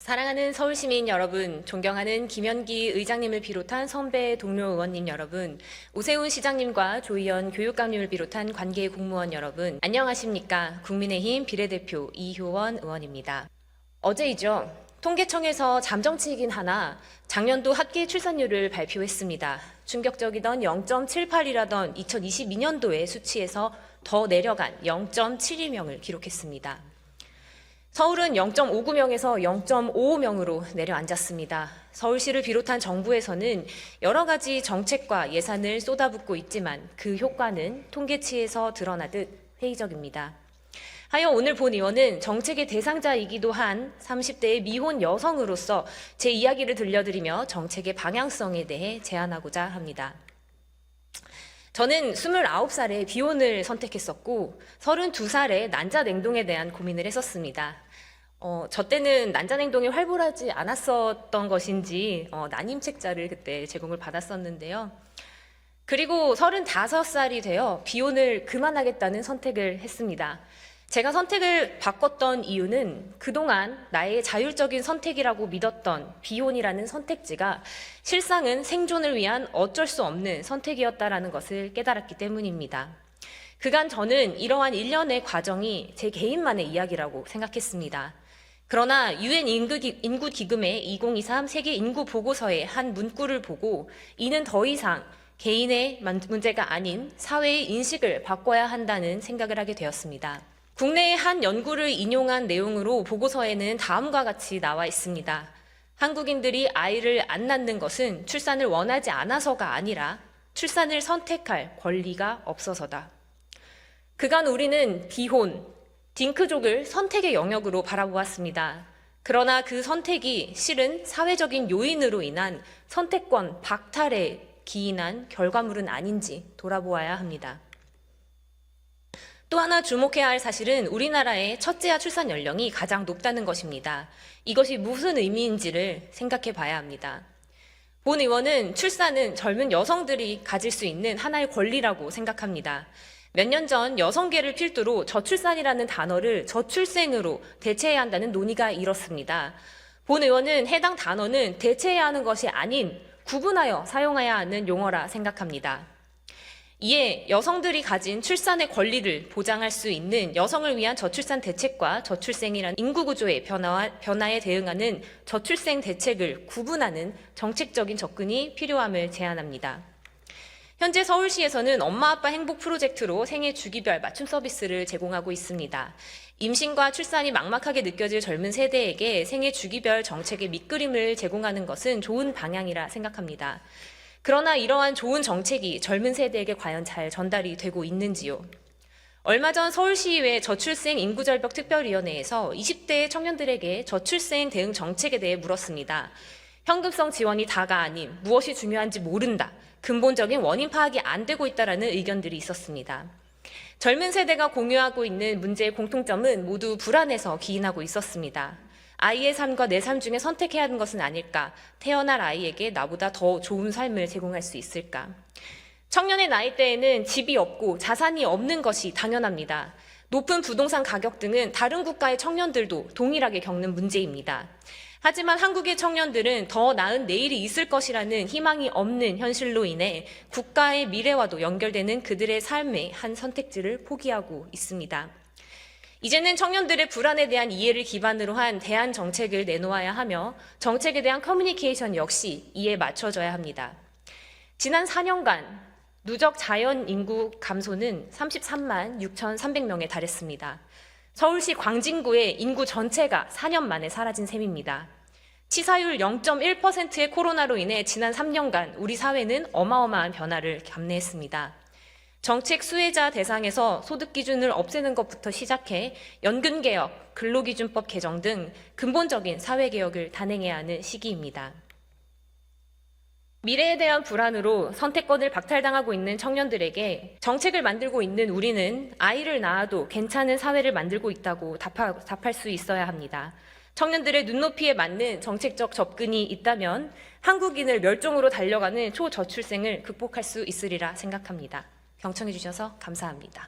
사랑하는 서울시민 여러분, 존경하는 김현기 의장님을 비롯한 선배 동료 의원님 여러분, 오세훈 시장님과 조희연 교육감님을 비롯한 관계 공무원 여러분, 안녕하십니까? 국민의힘 비례대표 이효원 의원입니다. 어제이죠. 통계청에서 잠정치이긴 하나 작년도 합계 출산율을 발표했습니다. 충격적이던 0.78이라던 2022년도의 수치에서 더 내려간 0.72명을 기록했습니다. 서울은 0.59명에서 0.55명으로 내려앉았습니다. 서울시를 비롯한 정부에서는 여러 가지 정책과 예산을 쏟아붓고 있지만 그 효과는 통계치에서 드러나듯 회의적입니다. 하여 오늘 본 의원은 정책의 대상자이기도 한 30대의 미혼 여성으로서 제 이야기를 들려드리며 정책의 방향성에 대해 제안하고자 합니다. 저는 29살에 비혼을 선택했었고 32살에 난자냉동에 대한 고민을 했었습니다. 저 때는 난자냉동이 활발하지 않았었던 것인지 난임 책자를 그때 제공을 받았었는데요. 그리고 35살이 되어 비혼을 그만하겠다는 선택을 했습니다. 제가 선택을 바꿨던 이유는 그동안 나의 자율적인 선택이라고 믿었던 비혼이라는 선택지가 실상은 생존을 위한 어쩔 수 없는 선택이었다라는 것을 깨달았기 때문입니다. 그간 저는 이러한 일련의 과정이 제 개인만의 이야기라고 생각했습니다. 그러나 유엔 인구기금의 2023 세계 인구 보고서의 한 문구를 보고 이는 더 이상 개인의 문제가 아닌 사회의 인식을 바꿔야 한다는 생각을 하게 되었습니다. 국내의 한 연구를 인용한 내용으로 보고서에는 다음과 같이 나와 있습니다. 한국인들이 아이를 안 낳는 것은 출산을 원하지 않아서가 아니라 출산을 선택할 권리가 없어서다. 그간 우리는 비혼, 딩크족을 선택의 영역으로 바라보았습니다. 그러나 그 선택이 실은 사회적인 요인으로 인한 선택권 박탈에 기인한 결과물은 아닌지 돌아보아야 합니다. 또 하나 주목해야 할 사실은 우리나라의 첫째아 출산 연령이 가장 높다는 것입니다. 이것이 무슨 의미인지를 생각해 봐야 합니다. 본 의원은 출산은 젊은 여성들이 가질 수 있는 하나의 권리라고 생각합니다. 몇 년 전 여성계를 필두로 저출산이라는 단어를 저출생으로 대체해야 한다는 논의가 일었습니다. 본 의원은 해당 단어는 대체해야 하는 것이 아닌 구분하여 사용해야 하는 용어라 생각합니다. 이에 여성들이 가진 출산의 권리를 보장할 수 있는 여성을 위한 저출산 대책과 저출생이라는 인구구조의 변화에 대응하는 저출생 대책을 구분하는 정책적인 접근이 필요함을 제안합니다. 현재 서울시에서는 엄마 아빠 행복 프로젝트로 생애 주기별 맞춤 서비스를 제공하고 있습니다. 임신과 출산이 막막하게 느껴질 젊은 세대에게 생애 주기별 정책의 밑그림을 제공하는 것은 좋은 방향이라 생각합니다. 그러나 이러한 좋은 정책이 젊은 세대에게 과연 잘 전달이 되고 있는지요? 얼마 전 서울시의회 저출생 인구절벽 특별위원회에서 20대 청년들에게 저출생 대응 정책에 대해 물었습니다. 현금성 지원이 다가 아님 무엇이 중요한지 모른다. 근본적인 원인 파악이 안 되고 있다라는 의견들이 있었습니다. 젊은 세대가 공유하고 있는 문제의 공통점은 모두 불안해서 기인하고 있었습니다. 아이의 삶과 내 삶 중에 선택해야 하는 것은 아닐까? 태어날 아이에게 나보다 더 좋은 삶을 제공할 수 있을까? 청년의 나이대에는 집이 없고 자산이 없는 것이 당연합니다. 높은 부동산 가격 등은 다른 국가의 청년들도 동일하게 겪는 문제입니다. 하지만 한국의 청년들은 더 나은 내일이 있을 것이라는 희망이 없는 현실로 인해 국가의 미래와도 연결되는 그들의 삶의 한 선택지를 포기하고 있습니다. 이제는 청년들의 불안에 대한 이해를 기반으로 한 대안 정책을 내놓아야 하며 정책에 대한 커뮤니케이션 역시 이에 맞춰져야 합니다. 지난 4년간 누적 자연 인구 감소는 33만 6,300명에 달했습니다. 서울시 광진구의 인구 전체가 4년 만에 사라진 셈입니다. 치사율 0.1%의 코로나로 인해 지난 3년간 우리 사회는 어마어마한 변화를 감내했습니다. 정책 수혜자 대상에서 소득 기준을 없애는 것부터 시작해 연금개혁, 근로기준법 개정 등 근본적인 사회개혁을 단행해야 하는 시기입니다. 미래에 대한 불안으로 선택권을 박탈당하고 있는 청년들에게 정책을 만들고 있는 우리는 아이를 낳아도 괜찮은 사회를 만들고 있다고 답할 수 있어야 합니다. 청년들의 눈높이에 맞는 정책적 접근이 있다면 한국인을 멸종으로 달려가는 초저출생을 극복할 수 있으리라 생각합니다. 경청해 주셔서 감사합니다.